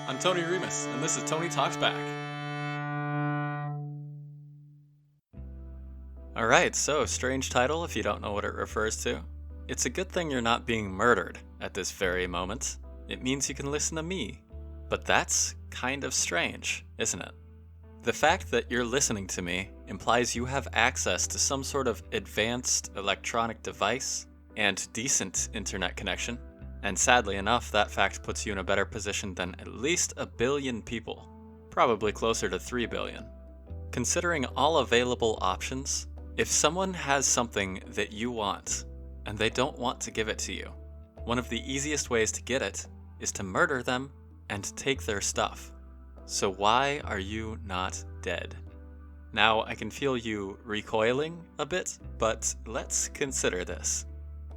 I'm Tony Remus, and this is Tony Talks Back. Alright, so strange title if you don't know what it refers to. It's a good thing you're not being murdered at this very moment. It means you can listen to me. But that's kind of strange, isn't it? The fact that you're listening to me implies you have access to some sort of advanced electronic device and decent internet connection. And sadly enough, that fact puts you in a better position than at least 1 billion people. Probably closer to 3 billion. Considering all available options, if someone has something that you want, and they don't want to give it to you, one of the easiest ways to get it is to murder them and take their stuff. So why are you not dead? Now, I can feel you recoiling a bit, but let's consider this.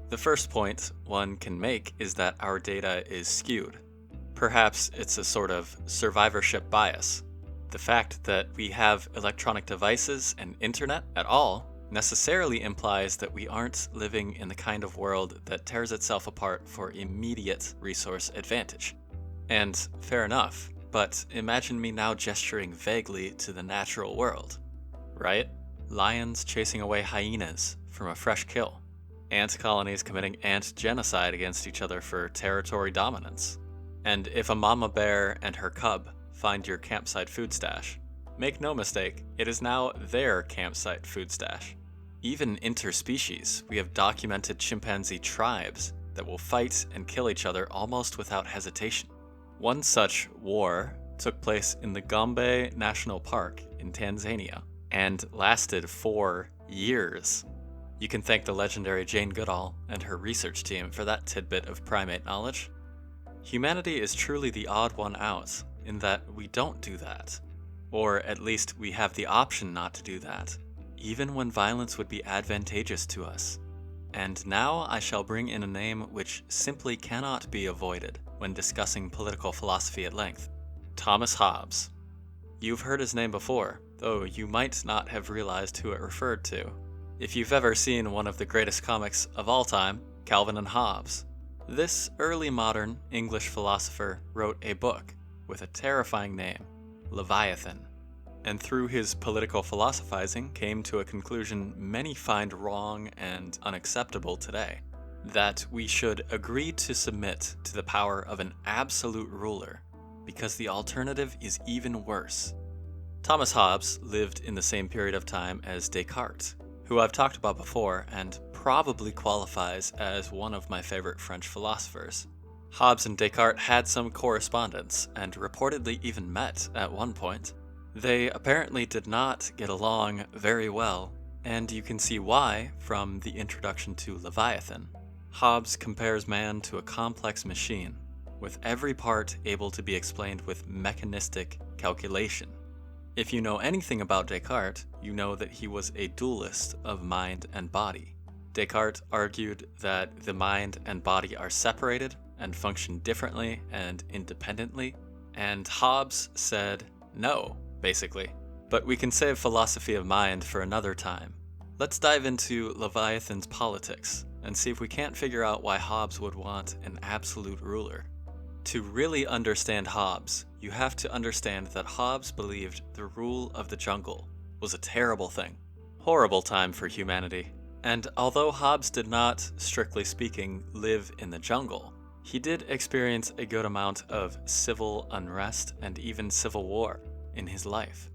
The first point one can make is that our data is skewed. Perhaps it's a sort of survivorship bias. The fact that we have electronic devices and internet at all necessarily implies that we aren't living in the kind of world that tears itself apart for immediate resource advantage. And fair enough, but imagine me now gesturing vaguely to the natural world, right? Lions chasing away hyenas from a fresh kill. Ant colonies committing ant genocide against each other for territory dominance. And if a mama bear and her cub find your campsite food stash, make no mistake, it is now their campsite food stash. Even interspecies, we have documented chimpanzee tribes that will fight and kill each other almost without hesitation. One such war took place in the Gombe National Park in Tanzania and lasted 4 years. You can thank the legendary Jane Goodall and her research team for that tidbit of primate knowledge. Humanity is truly the odd one out in that we don't do that. Or at least we have the option not to do that, even when violence would be advantageous to us. And now I shall bring in a name which simply cannot be avoided when discussing political philosophy at length. Thomas Hobbes. You've heard his name before, though you might not have realized who it referred to. If you've ever seen one of the greatest comics of all time, Calvin and Hobbes, this early modern English philosopher wrote a book with a terrifying name, Leviathan, and through his political philosophizing came to a conclusion many find wrong and unacceptable today, that we should agree to submit to the power of an absolute ruler, because the alternative is even worse. Thomas Hobbes lived in the same period of time as Descartes, who I've talked about before and probably qualifies as one of my favorite French philosophers. Hobbes and Descartes had some correspondence and reportedly even met at one point. They apparently did not get along very well, and you can see why from the introduction to Leviathan. Hobbes compares man to a complex machine, with every part able to be explained with mechanistic calculation. If you know anything about Descartes, you know that he was a dualist of mind and body. Descartes argued that the mind and body are separated and function differently and independently, and Hobbes said no, basically. But we can save philosophy of mind for another time. Let's dive into Leviathan's politics and see if we can't figure out why Hobbes would want an absolute ruler. To really understand Hobbes, you have to understand that Hobbes believed the rule of the jungle was a terrible thing. Horrible time for humanity. And although Hobbes did not, strictly speaking, live in the jungle, he did experience a good amount of civil unrest and even civil war in his life.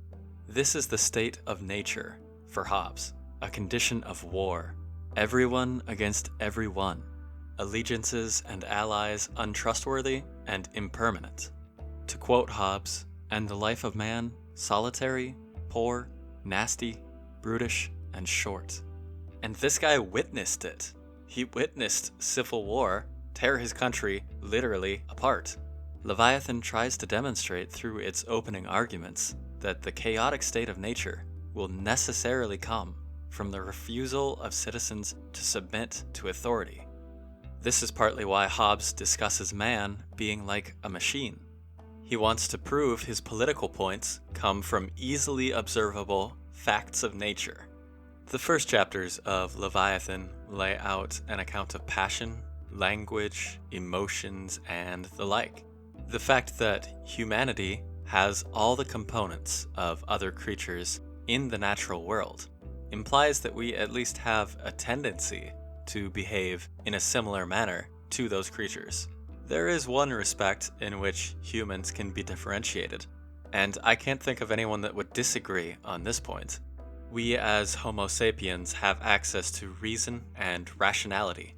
This is the state of nature for Hobbes, a condition of war, everyone against everyone, allegiances and allies untrustworthy and impermanent. To quote Hobbes, "And the life of man, solitary, poor, nasty, brutish, and short." And this guy witnessed it. He witnessed civil war tear his country literally apart. Leviathan tries to demonstrate through its opening arguments that the chaotic state of nature will necessarily come from the refusal of citizens to submit to authority. This is partly why Hobbes discusses man being like a machine. He wants to prove his political points come from easily observable facts of nature. The first chapters of Leviathan lay out an account of passion, language, emotions, and the like. The fact that humanity has all the components of other creatures in the natural world implies that we at least have a tendency to behave in a similar manner to those creatures. There is one respect in which humans can be differentiated, and I can't think of anyone that would disagree on this point. We as Homo sapiens have access to reason and rationality.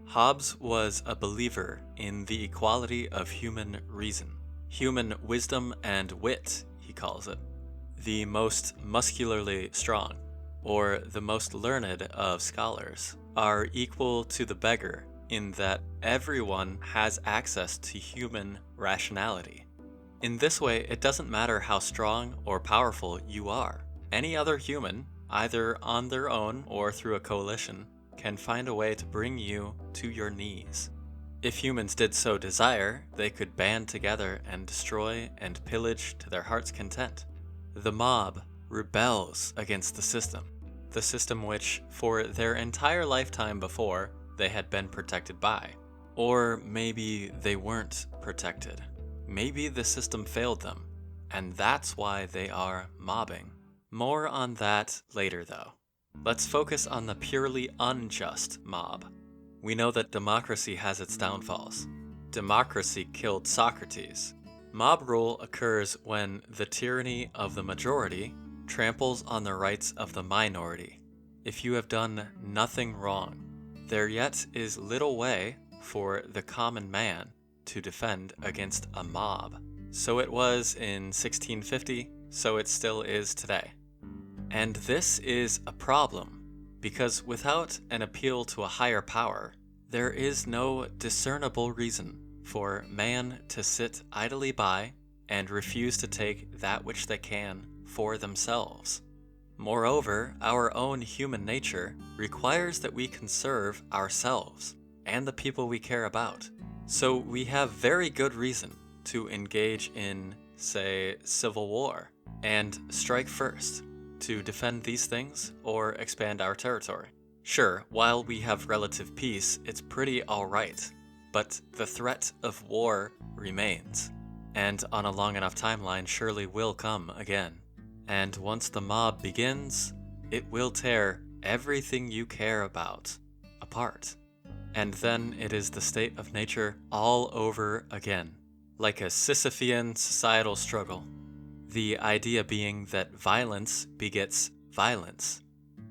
Hobbes was a believer in the equality of human reason. Human wisdom and wit, he calls it. The most muscularly strong, or the most learned of scholars, are equal to the beggar in that everyone has access to human rationality. In this way, it doesn't matter how strong or powerful you are. Any other human, either on their own or through a coalition, can find a way to bring you to your knees. If humans did so desire, they could band together and destroy and pillage to their heart's content. The mob rebels against the system which, for their entire lifetime before, they had been protected by. Or maybe they weren't protected. Maybe the system failed them, and that's why they are mobbing. More on that later, though. Let's focus on the purely unjust mob. We know that democracy has its downfalls. Democracy killed Socrates. Mob rule occurs when the tyranny of the majority tramples on the rights of the minority. If you have done nothing wrong, there yet is little way for the common man to defend against a mob. So it was in 1650, so it still is today. And this is a problem, because without an appeal to a higher power, there is no discernible reason for man to sit idly by and refuse to take that which they can for themselves. Moreover, our own human nature requires that we conserve ourselves and the people we care about. So we have very good reason to engage in, say, civil war and strike first, to defend these things or expand our territory. Sure, while we have relative peace, it's pretty alright, but the threat of war remains, and on a long enough timeline surely will come again. And once the mob begins, it will tear everything you care about apart. And then it is the state of nature all over again, like a Sisyphean societal struggle. The idea being that violence begets violence.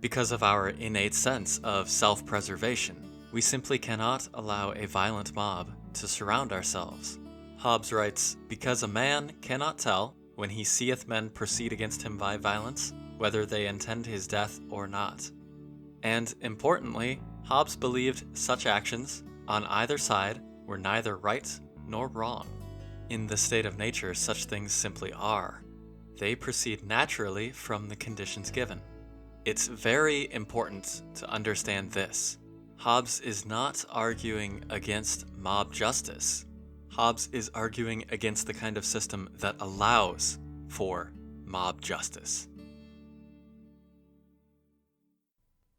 Because of our innate sense of self-preservation, we simply cannot allow a violent mob to surround ourselves. Hobbes writes, "Because a man cannot tell, when he seeth men proceed against him by violence, whether they intend his death or not." And importantly, Hobbes believed such actions, on either side, were neither right nor wrong. In the state of nature, such things simply are. They proceed naturally from the conditions given. It's very important to understand this. Hobbes is not arguing against mob justice. Hobbes is arguing against the kind of system that allows for mob justice.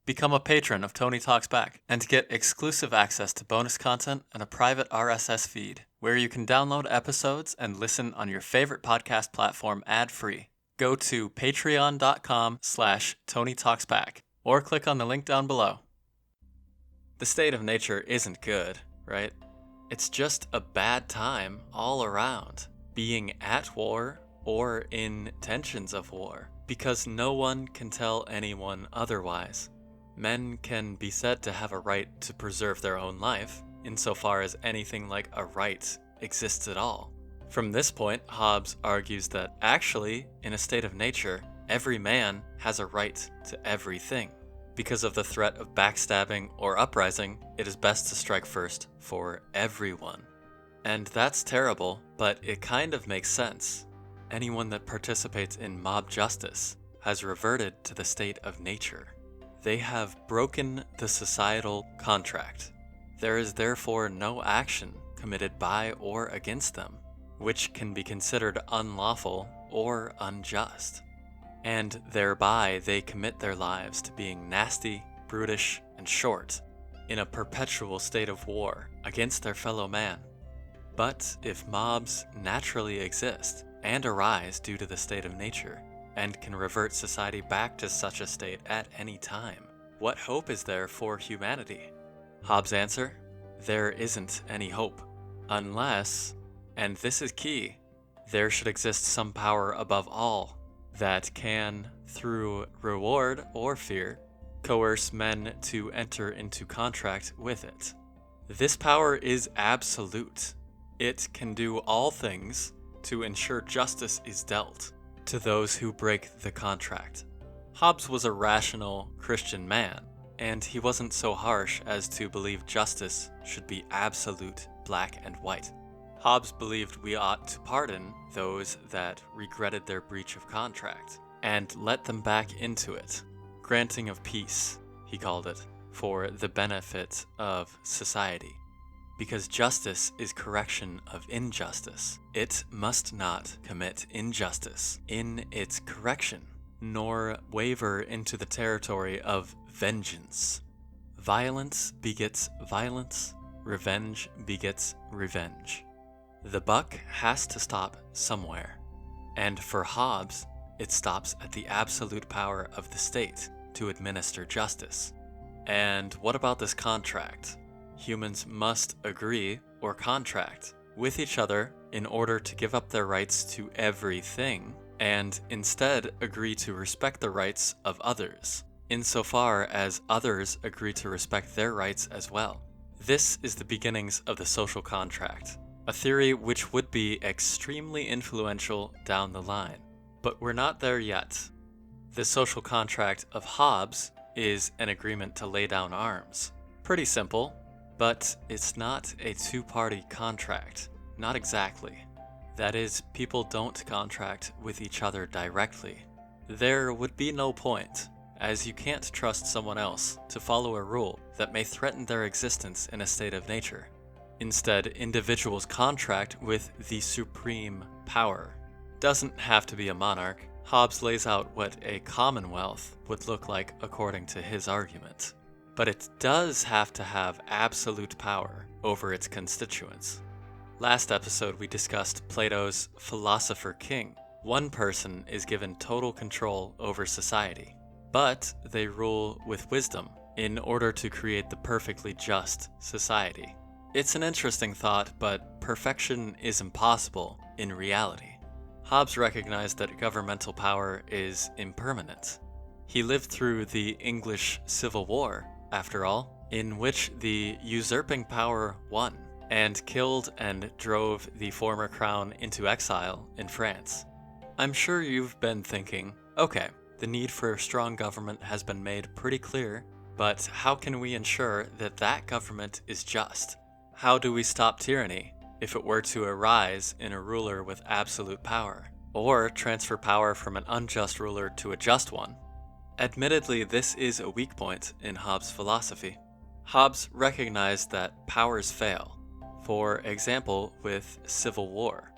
Become a patron of Tony Talks Back and get exclusive access to bonus content and a private RSS feed where you can download episodes and listen on your favorite podcast platform ad-free. Go to patreon.com/TonyTalksBack or click on the link down below. The state of nature isn't good, right? It's just a bad time all around, being at war or in tensions of war, because no one can tell anyone otherwise. Men can be said to have a right to preserve their own life, insofar as anything like a right exists at all. From this point, Hobbes argues that actually, in a state of nature, every man has a right to everything. Because of the threat of backstabbing or uprising, it is best to strike first for everyone. And that's terrible, but it kind of makes sense. Anyone that participates in mob justice has reverted to the state of nature. They have broken the societal contract. There is therefore no action committed by or against them, which can be considered unlawful or unjust. And thereby they commit their lives to being nasty, brutish, and short, in a perpetual state of war against their fellow man. But if mobs naturally exist and arise due to the state of nature, and can revert society back to such a state at any time, what hope is there for humanity? Hobbes' answer? There isn't any hope. Unless, and this is key, there should exist some power above all that can, through reward or fear, coerce men to enter into contract with it. This power is absolute. It can do all things to ensure justice is dealt to those who break the contract. Hobbes was a rational Christian man, and he wasn't so harsh as to believe justice should be absolute, black and white. Hobbes believed we ought to pardon those that regretted their breach of contract, and let them back into it. Granting of peace, he called it, for the benefit of society. Because justice is correction of injustice, it must not commit injustice in its correction, nor waver into the territory of vengeance. Violence begets violence, revenge begets revenge. The buck has to stop somewhere, and for Hobbes, it stops at the absolute power of the state to administer justice. And what about this contract? Humans must agree or contract with each other in order to give up their rights to everything, and instead agree to respect the rights of others, insofar as others agree to respect their rights as well. This is the beginnings of the social contract, a theory which would be extremely influential down the line. But we're not there yet. The social contract of Hobbes is an agreement to lay down arms. Pretty simple, but it's not a two-party contract. Not exactly. That is, people don't contract with each other directly. There would be no point, as you can't trust someone else to follow a rule that may threaten their existence in a state of nature. Instead, individuals contract with the supreme power. Doesn't have to be a monarch. Hobbes lays out what a commonwealth would look like according to his argument. But it does have to have absolute power over its constituents. Last episode we discussed Plato's philosopher king. One person is given total control over society, but they rule with wisdom in order to create the perfectly just society. It's an interesting thought, but perfection is impossible in reality. Hobbes recognized that governmental power is impermanent. He lived through the English Civil War, after all, in which the usurping power won and killed and drove the former crown into exile in France. I'm sure you've been thinking, okay, the need for a strong government has been made pretty clear, but how can we ensure that that government is just? How do we stop tyranny if it were to arise in a ruler with absolute power, or transfer power from an unjust ruler to a just one? Admittedly, this is a weak point in Hobbes' philosophy. Hobbes recognized that powers fail, for example with civil war.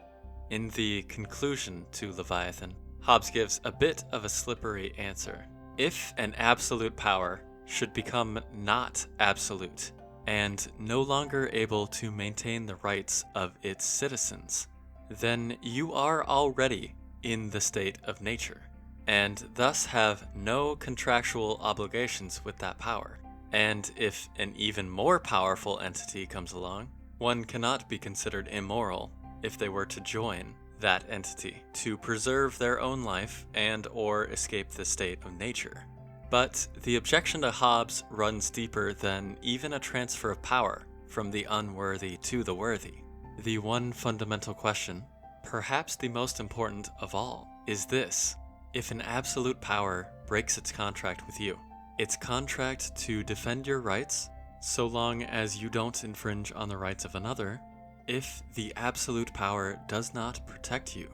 In the conclusion to Leviathan, Hobbes gives a bit of a slippery answer. If an absolute power should become not absolute, and no longer able to maintain the rights of its citizens, then you are already in the state of nature, and thus have no contractual obligations with that power. And if an even more powerful entity comes along, one cannot be considered immoral if they were to join that entity to preserve their own life and or escape the state of nature. But the objection to Hobbes runs deeper than even a transfer of power from the unworthy to the worthy. The one fundamental question, perhaps the most important of all, is this: if an absolute power breaks its contract with you, its contract to defend your rights, so long as you don't infringe on the rights of another, if the absolute power does not protect you,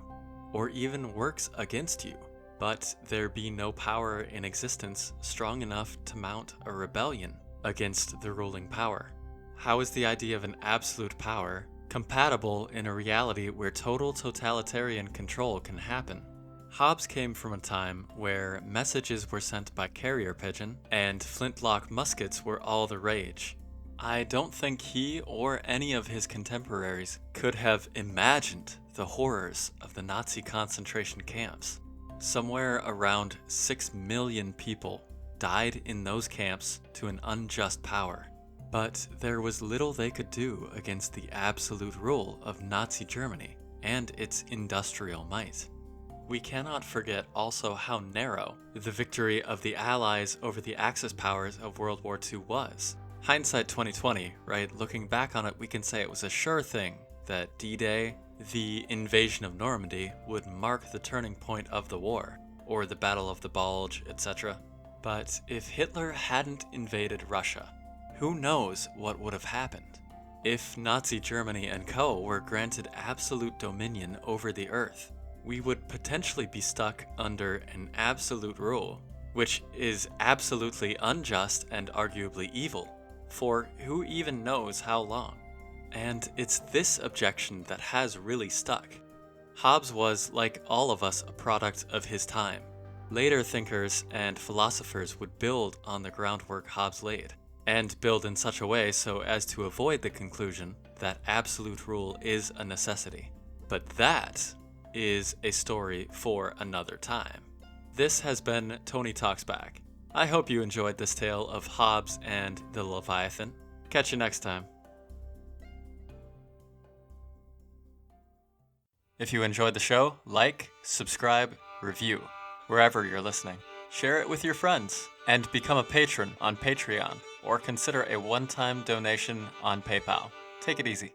or even works against you, but there be no power in existence strong enough to mount a rebellion against the ruling power, how is the idea of an absolute power compatible in a reality where total totalitarian control can happen? Hobbes came from a time where messages were sent by carrier pigeon and flintlock muskets were all the rage. I don't think he or any of his contemporaries could have imagined the horrors of the Nazi concentration camps. Somewhere around 6 million people died in those camps to an unjust power. But there was little they could do against the absolute rule of Nazi Germany and its industrial might. We cannot forget also how narrow the victory of the Allies over the Axis powers of World War II was. Hindsight 2020, right? Looking back on it, we can say it was a sure thing that D-Day, the invasion of Normandy, would mark the turning point of the war, or the Battle of the Bulge, etc. But if Hitler hadn't invaded Russia, who knows what would have happened? If Nazi Germany and co. were granted absolute dominion over the earth, we would potentially be stuck under an absolute rule, which is absolutely unjust and arguably evil, for who even knows how long? And it's this objection that has really stuck. Hobbes was, like all of us, a product of his time. Later thinkers and philosophers would build on the groundwork Hobbes laid, and build in such a way so as to avoid the conclusion that absolute rule is a necessity. But that is a story for another time. This has been Tony Talks Back. I hope you enjoyed this tale of Hobbes and the Leviathan. Catch you next time. If you enjoyed the show, like, subscribe, review, wherever you're listening. Share it with your friends, and become a patron on Patreon, or consider a one-time donation on PayPal. Take it easy.